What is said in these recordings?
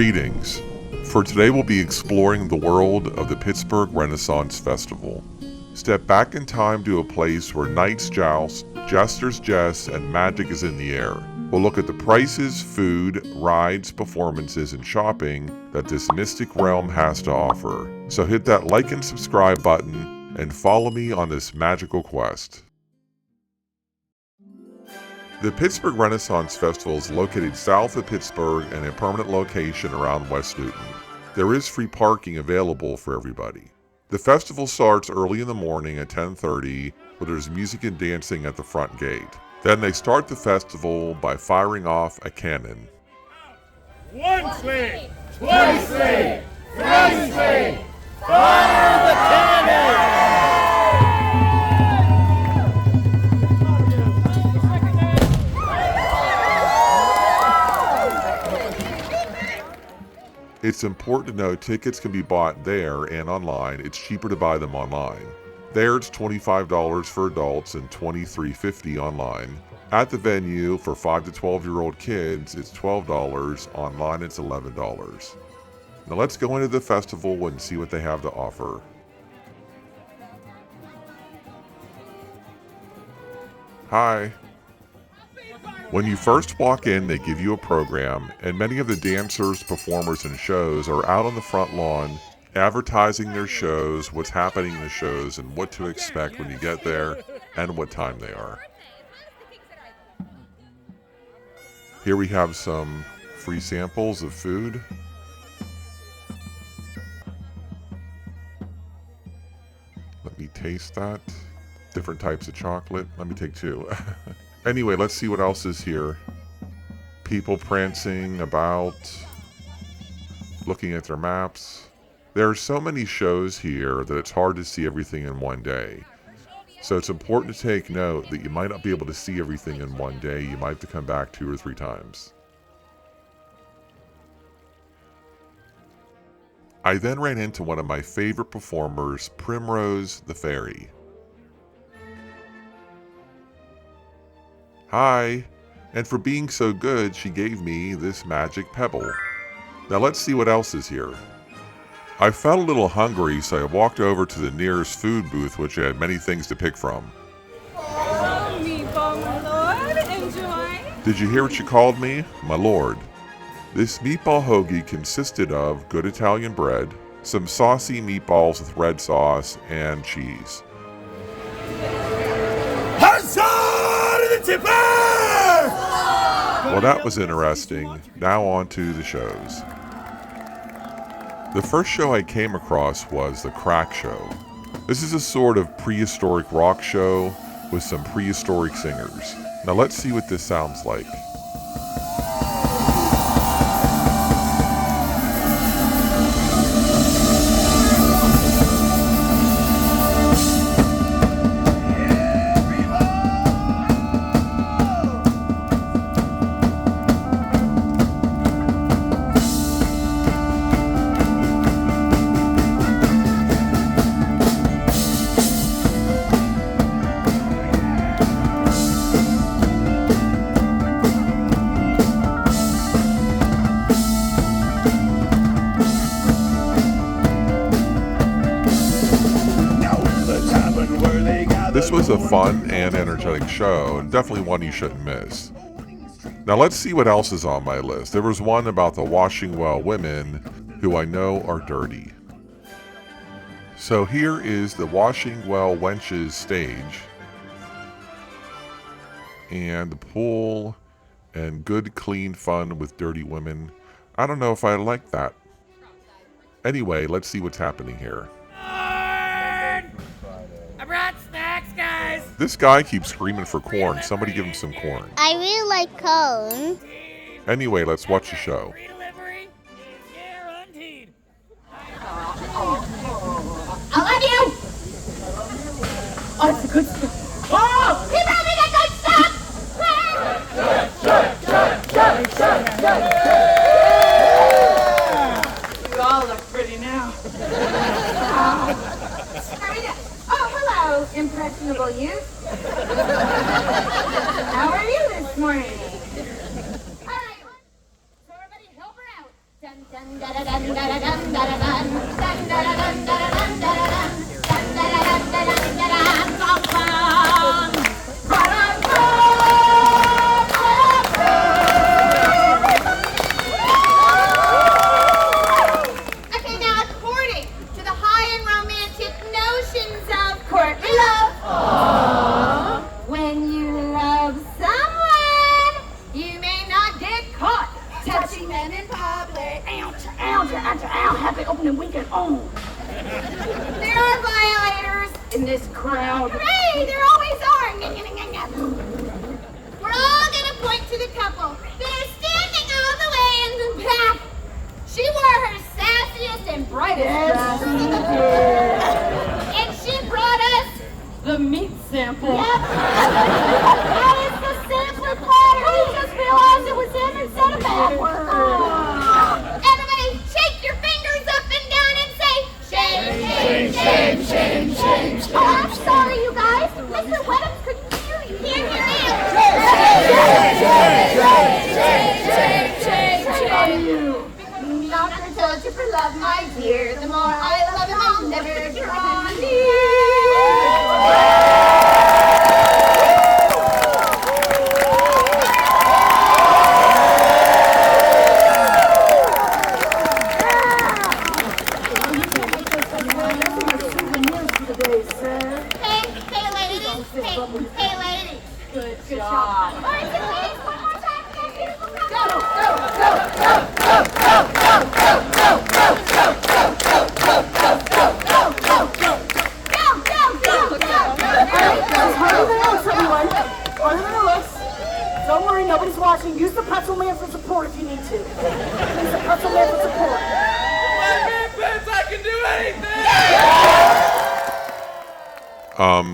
Greetings. For today we'll be exploring the world of the Pittsburgh Renaissance Festival. Step back in time to a place where knights joust, jesters jest, and magic is in the air. We'll look at the prices, food, rides, performances, and shopping that this mystic realm has to offer. So hit that like and subscribe button and follow me on this magical quest. The Pittsburgh Renaissance Festival is located south of Pittsburgh and a permanent location around West Newton. There is free parking available for everybody. The festival starts early in the morning at 10:30, where there's music and dancing at the front gate. Then they start the festival by firing off a cannon. One swing, twice swing, thrice swing, fire the cannon! It's important to know tickets can be bought there and online. It's cheaper to buy them online. There it's $25 for adults and $23.50 online. At the venue, for 5 to 12-year-old kids, it's $12. Online, it's $11. Now let's go into the festival and see what they have to offer. Hi. When you first walk in, they give you a program, and many of the dancers, performers, and shows are out on the front lawn advertising their shows, what's happening in the shows, and what to expect when you get there, and what time they are. Here we have some free samples of food. Let me taste that. Different types of chocolate. Let me take two. Anyway, let's see what else is here. People prancing about, looking at their maps. There are so many shows here that it's hard to see everything in one day. So it's important to take note that you might not be able to see everything in one day. You might have to come back 2 or 3 times. I then ran into one of my favorite performers, Primrose the Fairy. Hi, and for being so good, she gave me this magic pebble. Now let's see what else is here. I felt a little hungry, so I walked over to the nearest food booth, which had many things to pick from. Oh, meatball, my lord, enjoy. Did you hear what she called me? My lord. This meatball hoagie consisted of good Italian bread, some saucy meatballs with red sauce, and cheese. Well, that was interesting. Now on to the shows. The first show I came across was the Crack Show. This is a sort of prehistoric rock show with some prehistoric singers. Now let's see what this sounds like. This was a fun and energetic show, and definitely one you shouldn't miss. Now let's see what else is on my list. There was one about the washing well women, who I know are dirty. So here is the washing well wenches stage, and the pool, and good clean fun with dirty women. I don't know if I like that. Anyway, let's see what's happening here. I brought snacks, guys. This guy keeps screaming for corn. Somebody give him some corn. I really like cone. Anyway, let's watch the show. Free delivery is guaranteed. I love you! Oh, it's a good stuff. Oh! He brought me the good stuff! You all look pretty now. Oh, hello, impressionable youth. How are you this morning? All right, so everybody help her out. Dun, dun. Okay, now according to the high and romantic notions of courtly love, when you love someone, you may not get caught touching them in public. Ouch, ouch, ouch, ouch, have they open and weekend on. There are violators in this crowd. Hooray, there always are. We're all gonna point to the couple. They're standing all the way in the back. She wore her sassiest and brightest dress. And she brought us the meat sample. Yep. That is the sampler platter. We just realized it was him instead of backwards. Everybody, shake your fingers up and down and say, shame, shame, shame, shame, shame, shame. Oh, I'm sorry, you guys. Mr. Weddams couldn't hear you. Here, here, here. Not gonna told you for love, my dear. The more I love him, I'll never draw Hey, lady. Good job. All right, so ladies, one more time for that beautiful couple. Don't worry, nobody's watching. Use the pretzel man for support if you need to. Use the pretzel man for support. I can do anything!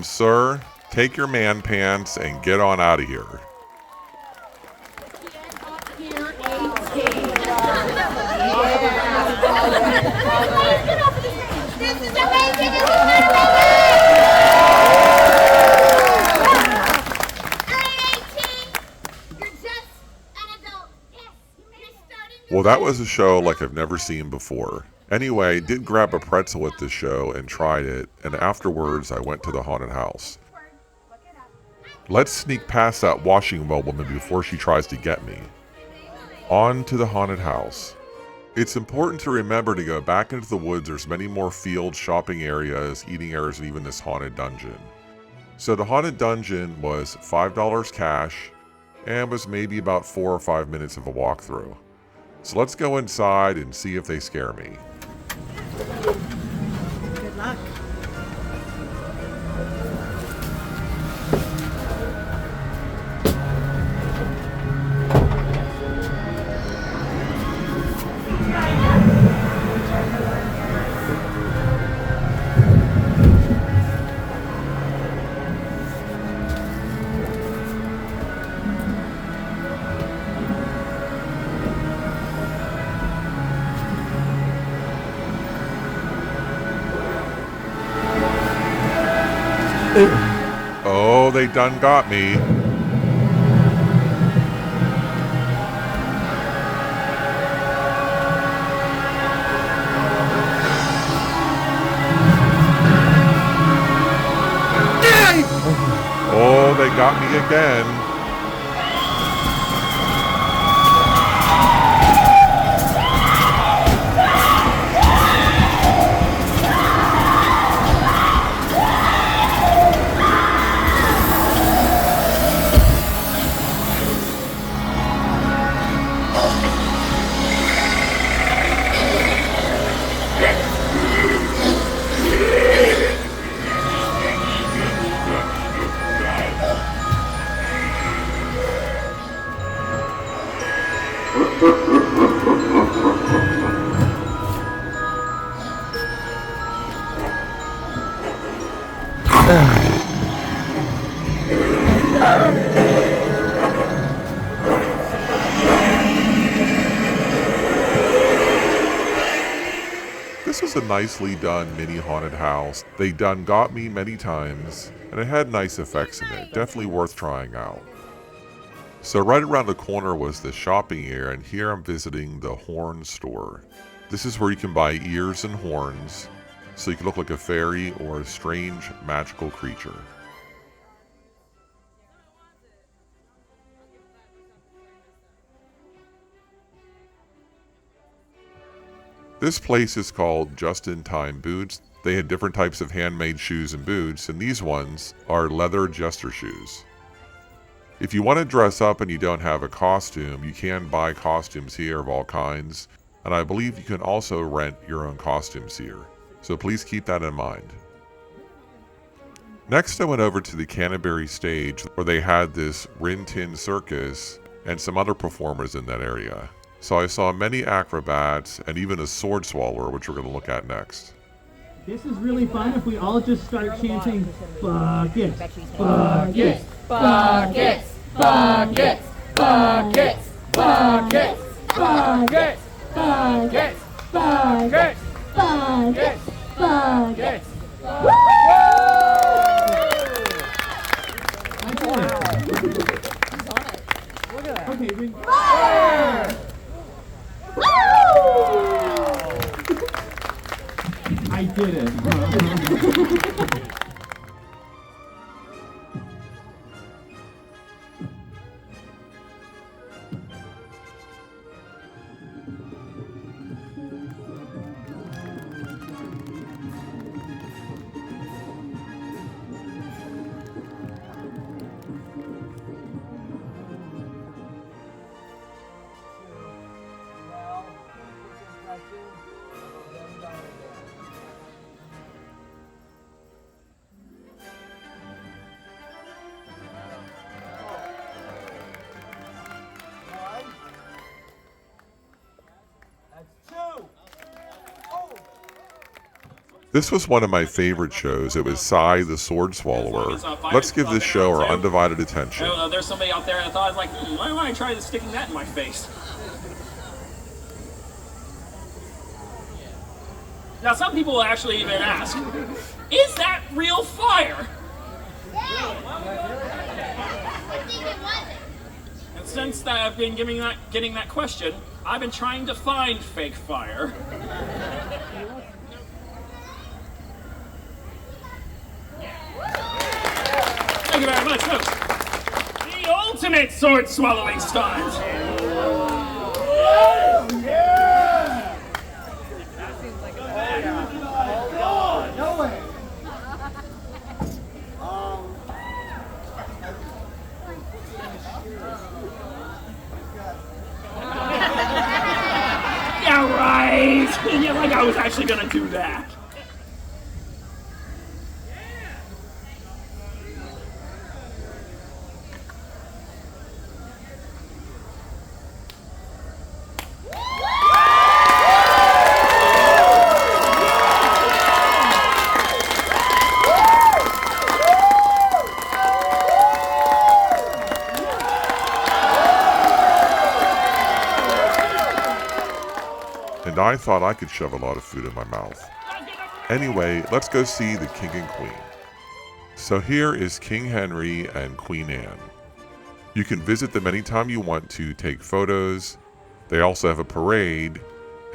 Sir, take your man pants and get on out of here. This is amazing. Well, that was a show like I've never seen before. Anyway, did grab a pretzel at this show and tried it, and afterwards I went to the haunted house. Let's sneak past that washing woman before she tries to get me. On to the haunted house. It's important to remember to go back into the woods. There's many more fields, shopping areas, eating areas, and even this haunted dungeon. So the haunted dungeon was $5 cash and was maybe about 4 or 5 minutes of a walkthrough. So let's go inside and see if they scare me. Good luck. Oh, they done got me. Oh, they got me again. This was a nicely done mini haunted house. They done got me many times, and it had nice effects in it. Definitely worth trying out. So right around the corner was the shopping area, and here I'm visiting the horn store. This is where you can buy ears and horns, so you can look like a fairy or a strange magical creature. This place is called Just in Time Boots. They had different types of handmade shoes and boots, and these ones are leather jester shoes. If you want to dress up and you don't have a costume, you can buy costumes here of all kinds, and I believe you can also rent your own costumes here. So please keep that in mind. Next I went over to the Canterbury stage where they had this Rin Tin circus and some other performers in that area. So I saw many acrobats and even a sword swallower, which we're going to look at next. This is really fun if we all just start chanting buckets, buckets, buckets, buckets, buckets, buckets, buckets, buckets, buckets, buckets, buckets. Okay, we I did it. This was one of my favorite shows. It was Sai the Sword Swallower. Let's give this show our undivided attention. There's somebody out there and I thought, I was like, why don't I try sticking that in my face? Now some people will actually even ask, is that real fire? I think it wasn't. And since I've been getting that question, I've been trying to find fake fire. Thank you very much, folks. The ultimate sword swallowing stunt. No way. Yeah, right. Yeah, like I was actually gonna do that. And I thought I could shove a lot of food in my mouth. Anyway, let's go see the King and Queen. So here is King Henry and Queen Anne. You can visit them anytime you want to take photos. They also have a parade.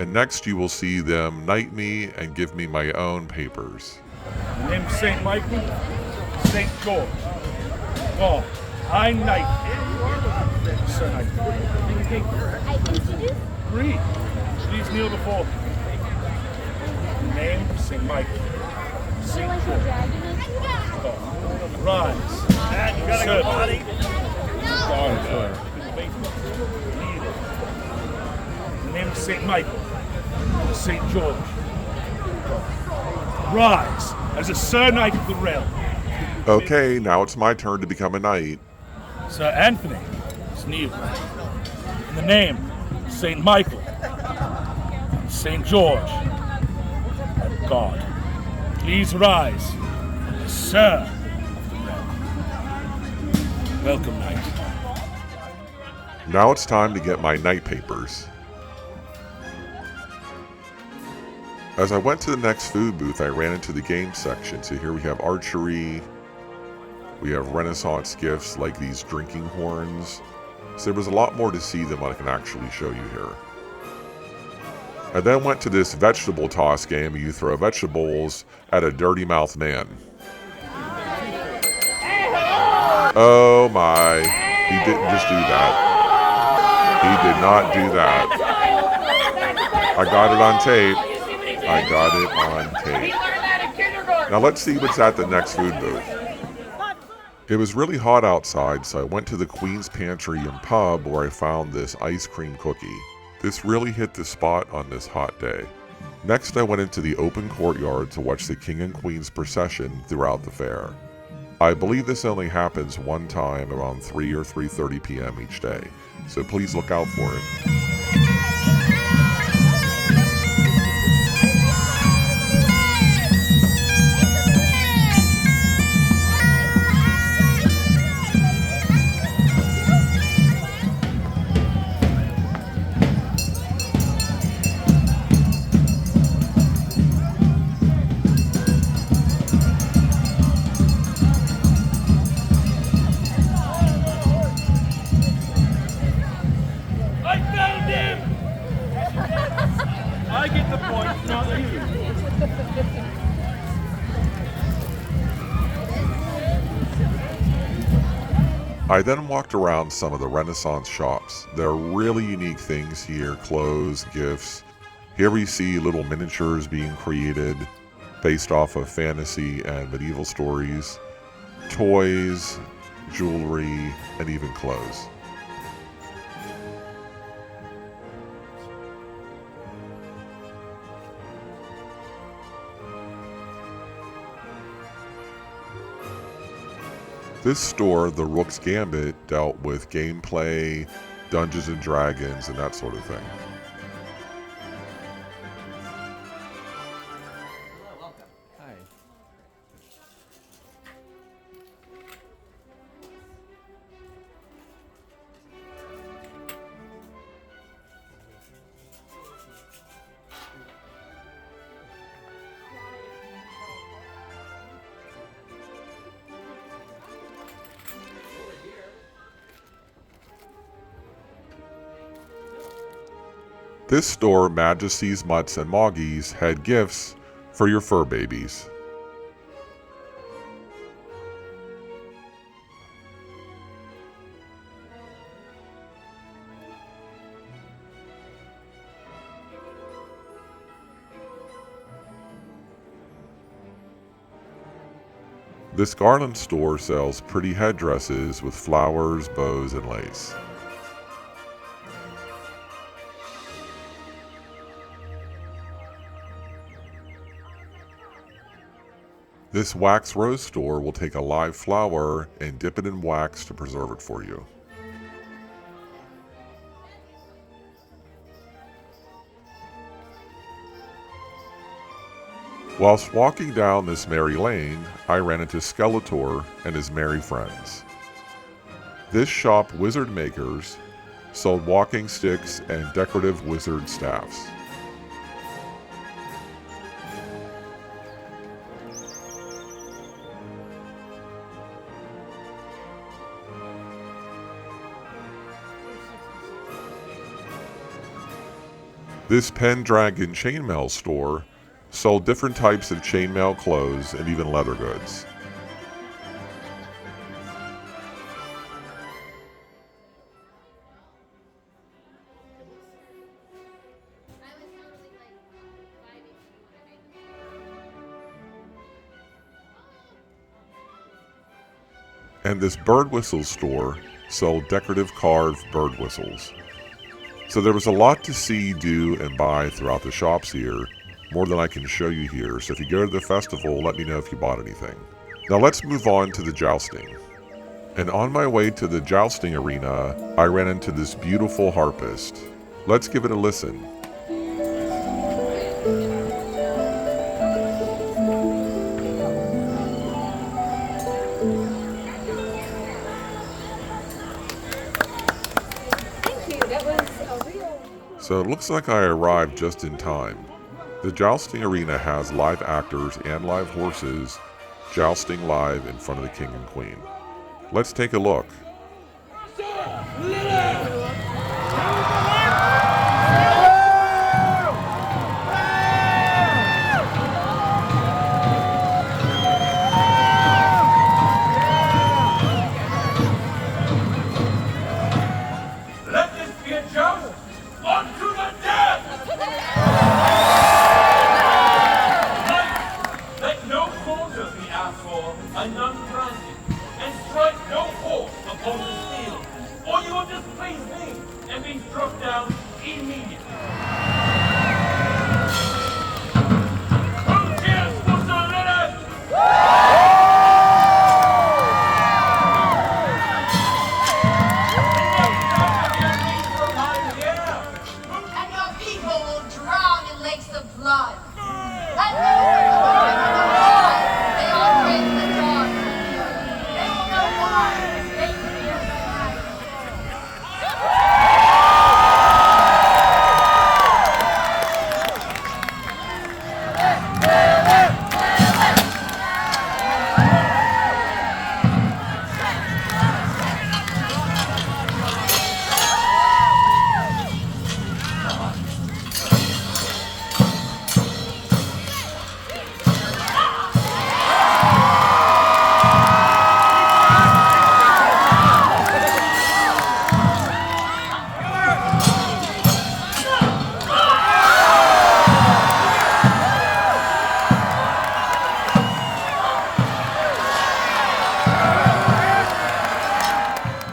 And next you will see them knight me and give me my own papers. My name's St. Michael, St. George. God, I knight you. Sir Knight. I introduced. Read. Please kneel before me. Name, St. Michael. St. George. God. Rise. Dad, you gotta go, buddy. The name of St. Michael. St. George. Rise as a Sir Knight of the Realm. Okay, now it's my turn to become a knight. Sir Anthony is kneeled. In the name of St. Michael, St. George, and God, please rise as Sir of the Realm. Welcome, knight. Now it's time to get my knight papers. As I went to the next food booth, I ran into the game section. So here we have archery, we have Renaissance gifts like these drinking horns, so there was a lot more to see than what I can actually show you here. I then went to this vegetable toss game where you throw vegetables at a dirty mouth man. Oh my, he didn't just do that. He did not do that. I got it on tape. I got it on tape. Now let's see what's at the next food booth. It was really hot outside, so I went to the Queen's Pantry and Pub where I found this ice cream cookie. This really hit the spot on this hot day. Next, I went into the open courtyard to watch the King and Queen's procession throughout the fair. I believe this only happens one time around 3 or 3:30 p.m. each day, so please look out for it. I get the point, not you. I then walked around some of the Renaissance shops. There are really unique things here, clothes, gifts. Here we see little miniatures being created based off of fantasy and medieval stories, toys, jewelry, and even clothes. This store, the Rook's Gambit, dealt with gameplay, Dungeons and Dragons, and that sort of thing. This store, Majesty's Mutts and Moggies, had gifts for your fur babies. This garland store sells pretty headdresses with flowers, bows, and lace. This wax rose store will take a live flower and dip it in wax to preserve it for you. Whilst walking down this merry lane, I ran into Skeletor and his merry friends. This shop, Wizard Makers, sold walking sticks and decorative wizard staffs. This Pendragon chainmail store sold different types of chainmail clothes and even leather goods. And this bird whistle store sold decorative carved bird whistles. So there was a lot to see, do, and buy throughout the shops here, more than I can show you here, so if you go to the festival, let me know if you bought anything. Now let's move on to the jousting. And on my way to the jousting arena, I ran into this beautiful harpist. Let's give it a listen. So it looks like I arrived just in time. The jousting arena has live actors and live horses jousting live in front of the king and queen. Let's take a look. Sir,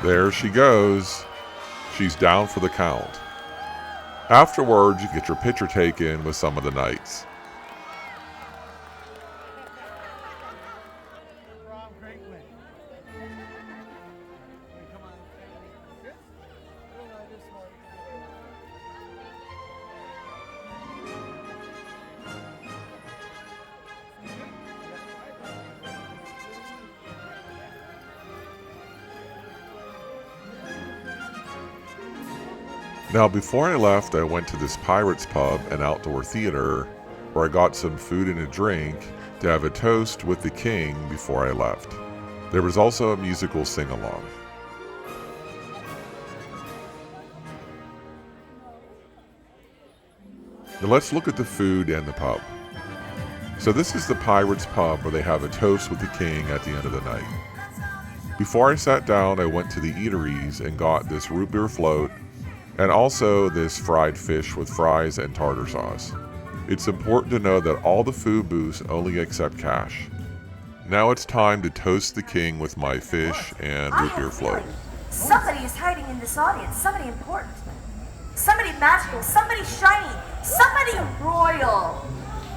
There she goes. She's down for the count. Afterwards, you get your picture taken with some of the knights. Now, before I left, I went to this Pirates Pub and outdoor theater where I got some food and a drink to have a toast with the king before I left. There was also a musical sing-along. Now let's look at the food and the pub. So this is the Pirates Pub where they have a toast with the king at the end of the night. Before I sat down, I went to the eateries and got this root beer float and also this fried fish with fries and tartar sauce. It's important to know that all the food booths only accept cash. Now it's time to toast the king with my fish and root beer float. Somebody is hiding in this audience. Somebody important. Somebody magical. Somebody shiny. Somebody royal.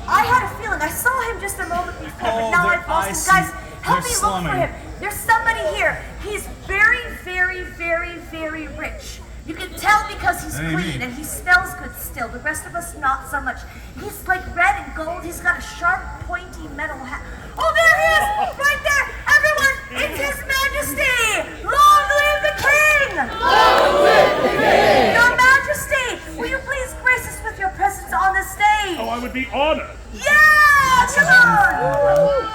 I had a feeling. I saw him just a moment before, but now I've lost him. Guys, help me look for him. There's somebody here. He's very, very, very, very rich. You can tell because he's clean and he smells good still. The rest of us not so much. He's like red and gold. He's got a sharp, pointy metal hat. Oh, there he is! Right there! Everyone, it's His Majesty! Long live the King! Long live the King! Your Majesty, will you please grace us with your presence on the stage? Oh, I would be honored. Yeah! Come on!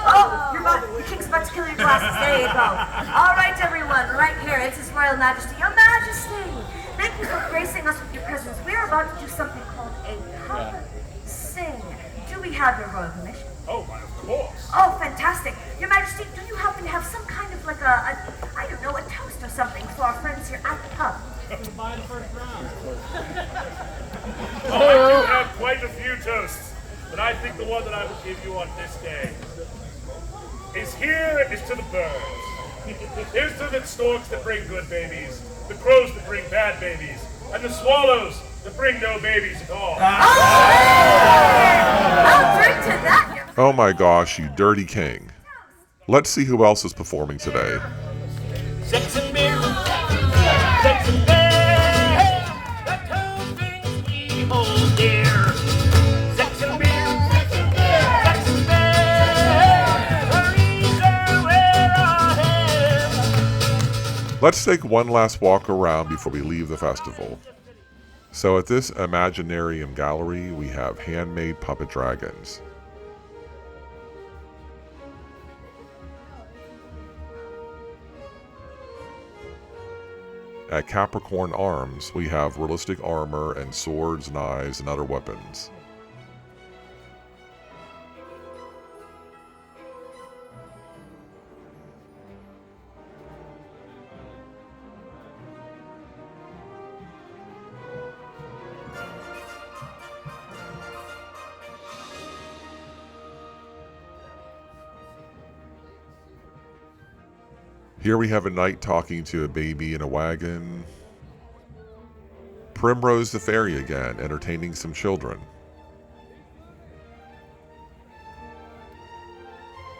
Oh, the King's about to kill your glasses. There you go. All right, everyone, right here. It's His Royal Majesty. Your Majesty! Thank you for gracing us with your presence. We are about to do something called a come sing. Do we have your royal permission? Oh, why, of course. Oh, fantastic. Your Majesty, do you happen to have some kind of like I don't know, a toast or something for our friends here at the pub? By the first round. I do have quite a few toasts, but I think the one that I will give you on this day is to the birds. Here's to the storks that bring good babies, the crows that bring bad babies, and the swallows that bring no babies at all. I'll drink to that. Oh my gosh, you dirty king. Let's see who else is performing today. Sex and beer, sex and beer, the two things we hold dear. Sex and beer, sex and beer, hurries are where I am. Let's take one last walk around before we leave the festival. So at this Imaginarium gallery, we have handmade puppet dragons. At Capricorn Arms, we have realistic armor and swords, knives, and other weapons. Here we have a knight talking to a baby in a wagon. Primrose the fairy again, entertaining some children.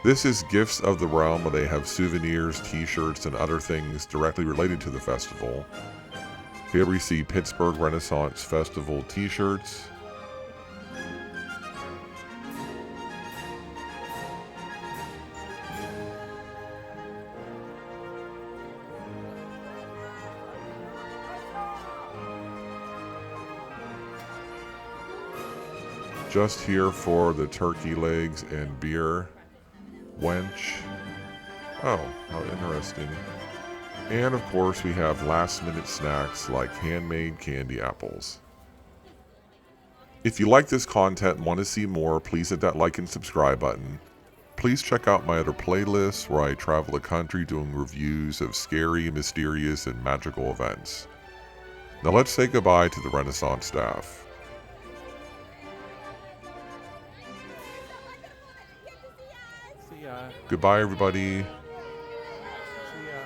This is Gifts of the Realm, where they have souvenirs, t-shirts, and other things directly related to the festival. Here we see Pittsburgh Renaissance Festival t-shirts. Just here for the turkey legs and beer. Wench. Oh, how interesting. And of course we have last minute snacks like handmade candy apples. If you like this content and want to see more, please hit that like and subscribe button. Please check out my other playlists where I travel the country doing reviews of scary, mysterious, and magical events. Now let's say goodbye to the Renaissance staff. Goodbye, everybody. See ya.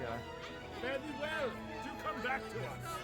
are. Fare thee well. Do come back to us.